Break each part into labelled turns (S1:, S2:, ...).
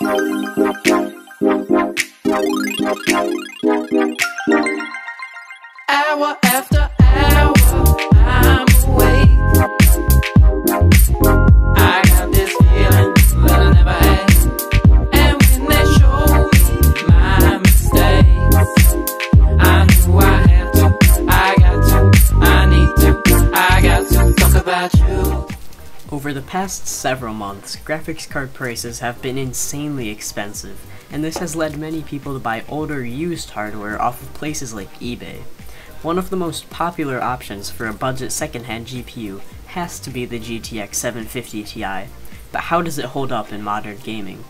S1: Hour after hour, I'm awake. I got this feeling that I never had. And when they show me my mistakes, I knew I had to, I got to, I need to, I got to talk about you.
S2: Over the past several months, graphics card prices have been insanely expensive, and this has led many people to buy older used hardware off of places like eBay. One of the most popular options for a budget secondhand GPU has to be the GTX 750 Ti, but how does it hold up in modern gaming?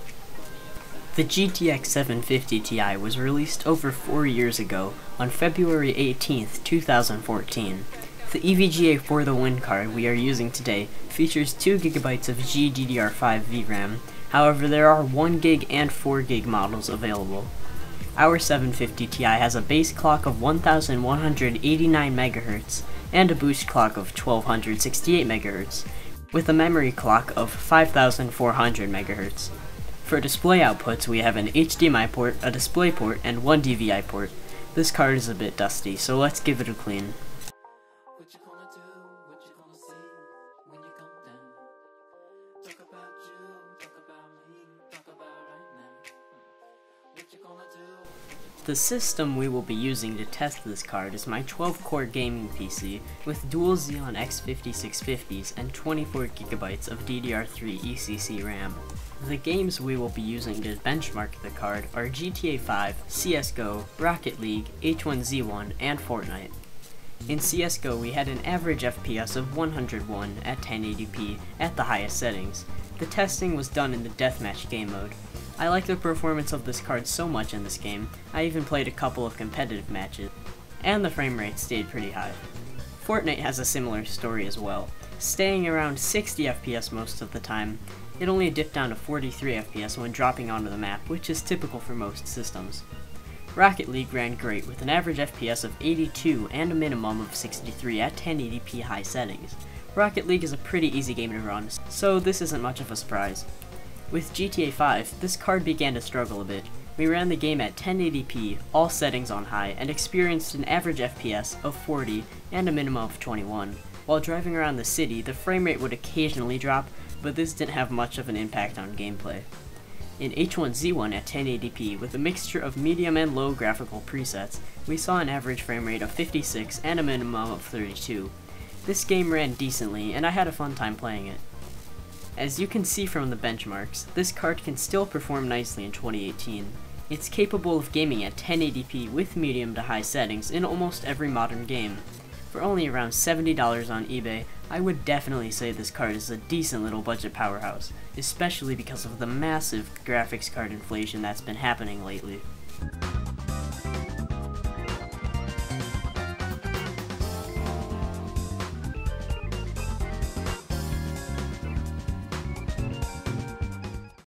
S2: The GTX 750 Ti was released over 4 years ago, on February 18th, 2014. The EVGA for the Win card we are using today features 2GB of GDDR5 VRAM, however there are 1GB and 4GB models available. Our 750 Ti has a base clock of 1189 MHz and a boost clock of 1268 MHz, with a memory clock of 5400 MHz. For display outputs we have an HDMI port, a DisplayPort, and one DVI port. This card is a bit dusty, so let's give it a clean.
S1: What you gonna do? What you gonna say when you come down? Talk about you, talk about me, talk about right now. What you gonna do?
S2: The system we will be using to test this card is my 12-core gaming PC with dual Xeon X5650s and 24GB of DDR3 ECC RAM. The games we will be using to benchmark the card are GTA 5, CSGO, Rocket League, H1Z1, and Fortnite. In CSGO we had an average FPS of 101 at 1080p at the highest settings. The testing was done in the deathmatch game mode. I like the performance of this card so much in this game, I even played a couple of competitive matches, and the frame rate stayed pretty high. Fortnite has a similar story as well, staying around 60 FPS most of the time. It only dipped down to 43 FPS when dropping onto the map, which is typical for most systems. Rocket League ran great with an average FPS of 82 and a minimum of 63 at 1080p high settings. Rocket League is a pretty easy game to run, so this isn't much of a surprise. With GTA 5, this card began to struggle a bit. We ran the game at 1080p, all settings on high, and experienced an average FPS of 40 and a minimum of 21. While driving around the city, the frame rate would occasionally drop, but this didn't have much of an impact on gameplay. In H1Z1 at 1080p, with a mixture of medium and low graphical presets, we saw an average frame rate of 56 and a minimum of 32. This game ran decently, and I had a fun time playing it. As you can see from the benchmarks, this card can still perform nicely in 2018. It's capable of gaming at 1080p with medium to high settings in almost every modern game. For only around $70 on eBay, I would definitely say this card is a decent little budget powerhouse, especially because of the massive graphics card inflation that's been happening lately.